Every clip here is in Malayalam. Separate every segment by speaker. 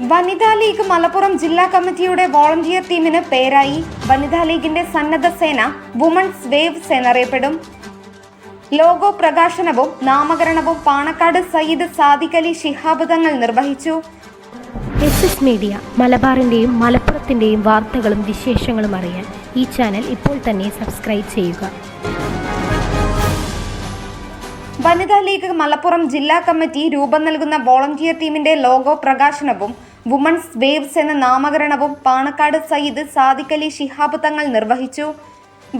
Speaker 1: വനിതാ ലീഗ് മലപ്പുറം ജില്ലാ കമ്മിറ്റിയുടെ വോളണ്ടിയർ ടീമിന് പേരായി. വനിതാ ലീഗിന്റെ സന്നദ്ധ സേന വുമൺസ് വേവ്സ് എന്നറിയപ്പെടും. ലോഗോ പ്രകാശനവും നാമകരണവും പാണക്കാട് സയ്യിദ് സാദിഖ് അലി ശിഹാബ് തങ്ങൾ നിർവഹിച്ചു.
Speaker 2: SS മീഡിയ മലബാറിന്റെയും മലപ്പുറത്തിന്റെയും വാർത്തകളും വിശേഷങ്ങളും അറിയാൻ ഈ ചാനൽ ഇപ്പോൾ തന്നെ സബ്സ്ക്രൈബ് ചെയ്യുക.
Speaker 1: വനിതാ ലീഗ് മലപ്പുറം ജില്ലാ കമ്മിറ്റി രൂപം നൽകുന്ന വോളണ്ടിയർ ടീമിന്റെ ലോഗോ പ്രകാശനവും വുമൺസ് വേവ്സ് എന്ന നാമകരണവും പാണക്കാട് സയ്യിദ് സാദിഖ് അലി ശിഹാബ് തങ്ങൾ നിർവഹിച്ചു.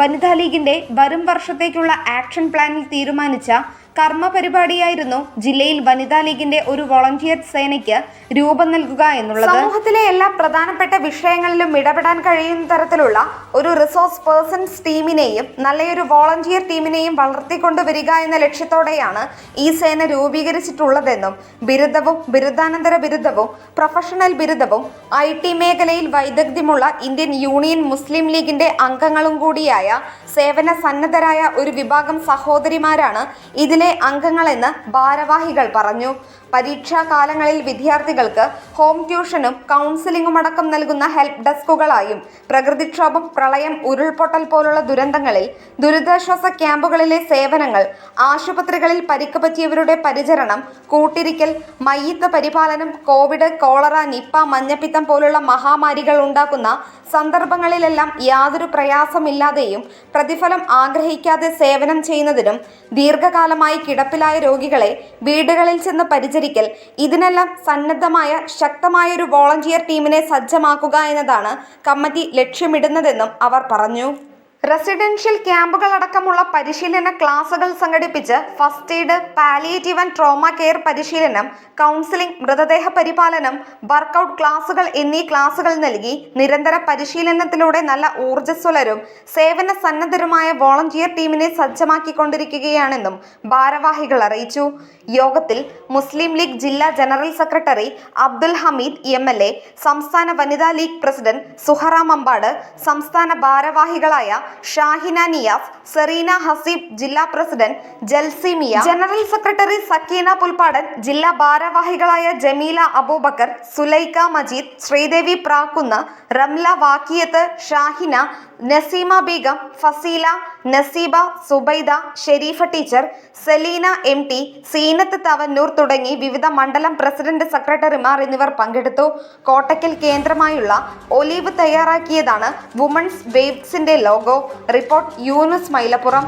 Speaker 1: വനിതാ ലീഗിന്റെ വരും വർഷത്തേക്കുള്ള ആക്ഷൻ പ്ലാനിൽ തീരുമാനിച്ച കർമ്മ പരിപാടിയായിരുന്നു ജില്ലയിൽ വനിതാ ലീഗിന്റെ ഒരു വോളണ്ടിയർ സേനയ്ക്ക് രൂപം നൽകുക എന്നുള്ളത്. സമൂഹത്തിലെ എല്ലാ പ്രധാനപ്പെട്ട വിഷയങ്ങളിലും ഇടപെടാൻ കഴിയുന്ന തരത്തിലുള്ള ഒരു റിസോഴ്സ് പേഴ്സൺസ് ടീമിനെയും നല്ലൊരു വോളണ്ടിയർ ടീമിനെയും വളർത്തിക്കൊണ്ടുവരിക എന്ന ലക്ഷ്യത്തോടെയാണ് ഈ സേന രൂപീകരിച്ചിട്ടുള്ളതെന്നും ബിരുദവും ബിരുദാനന്തര ബിരുദവും പ്രൊഫഷണൽ ബിരുദവും IT മേഖലയിൽ വൈദഗ്ധ്യമുള്ള ഇന്ത്യൻ യൂണിയൻ മുസ്ലിം ലീഗിന്റെ അംഗങ്ങളും കൂടിയായ സേവന സന്നദ്ധരായ ഒരു വിഭാഗം സഹോദരിമാരാണ് ഇതിലെ അംഗങ്ങളെന്ന് ഭാരവാഹികൾ പറഞ്ഞു. പരീക്ഷാ കാലങ്ങളിൽ വിദ്യാർത്ഥികൾക്ക് ഹോം ട്യൂഷനും കൗൺസിലിംഗും അടക്കം നൽകുന്ന ഹെൽപ്പ് ഡെസ്കുകളായും പ്രകൃതിക്ഷോഭം, പ്രളയം, ഉരുൾപൊട്ടൽ പോലുള്ള ദുരന്തങ്ങളിൽ ദുരിതാശ്വാസ ക്യാമ്പുകളിലെ സേവനങ്ങൾ, ആശുപത്രികളിൽ പരിക്ക് പറ്റിയവരുടെ പരിചരണം, കൂട്ടിരിക്കൽ, മയ്യിത്ത് പരിപാലനം, കോവിഡ്, കോളറ, നിപ്പ, മഞ്ഞപ്പിത്തം പോലുള്ള മഹാമാരികൾ ഉണ്ടാക്കുന്ന സന്ദർഭങ്ങളിലെല്ലാം യാതൊരു പ്രയാസമില്ലാതെയും പ്രതിഫലം ആഗ്രഹിക്കാതെ സേവനം ചെയ്യുന്നതിനും ദീർഘകാലമായി കിടപ്പിലായ രോഗികളെ വീടുകളിൽ ചെന്ന് പരിചരിക്കൽ, ഇതിനെല്ലാം സന്നദ്ധമായ ശക്തമായൊരു വോളണ്ടിയർ ടീമിനെ സജ്ജമാക്കുക എന്നതാണ് കമ്മിറ്റി ലക്ഷ്യമിടുന്നതെന്നും അവർ പറഞ്ഞു. റെസിഡൻഷ്യൽ ക്യാമ്പുകൾ അടക്കമുള്ള പരിശീലന ക്ലാസുകൾ സംഘടിപ്പിച്ച് first aid, palliative and trauma care പരിശീലനം, കൗൺസിലിംഗ്, മൃതദേഹ പരിപാലനം, വർക്കൗട്ട് ക്ലാസുകൾ എന്നീ ക്ലാസുകൾ നൽകി നിരന്തര പരിശീലനത്തിലൂടെ നല്ല ഊർജ്ജസ്വലരും സേവന സന്നദ്ധരുമായ വോളണ്ടിയർ ടീമിനെ സജ്ജമാക്കിക്കൊണ്ടിരിക്കുകയാണെന്നും ഭാരവാഹികൾ അറിയിച്ചു. യോഗത്തിൽ മുസ്ലിം ലീഗ് ജില്ലാ general secretary Abdul Hameed MLA, സംസ്ഥാന വനിതാ ലീഗ് പ്രസിഡന്റ് സുഹറ മമ്പാട്, സംസ്ഥാന ഭാരവാഹികളായ ഷാഹിന നിയാസ്, സെറീന ഹസീബ്, ജില്ലാ president Jalsi Miya, general secretary Sakeena Pulppadan, ജില്ലാ ഭാരവാഹികളായ ജമീല അബൂബക്കർ, സുലൈഖ മജീദ്, ശ്രീദേവി പ്രാക്കുന്ന്, റംല വാക്കിയത്ത്, ഷാഹിന, നസീമ ബീഗം, ഫസീല, നസീബ, സുബൈദ, ഷെരീഫ ടീച്ചർ, സെലീന MT, സീനത്ത് തവന്നൂർ തുടങ്ങി വിവിധ മണ്ഡലം പ്രസിഡന്റ്, സെക്രട്ടറിമാർ എന്നിവർ പങ്കെടുത്തു. കോട്ടക്കൽ കേന്ദ്രമായുള്ള ഒലീവ് തയ്യാറാക്കിയതാണ് വുമൺസ് വേവ്സിന്റെ ലോഗോ. റിപ്പോർട്ട് യൂനുസ് മൈലപ്പുറം.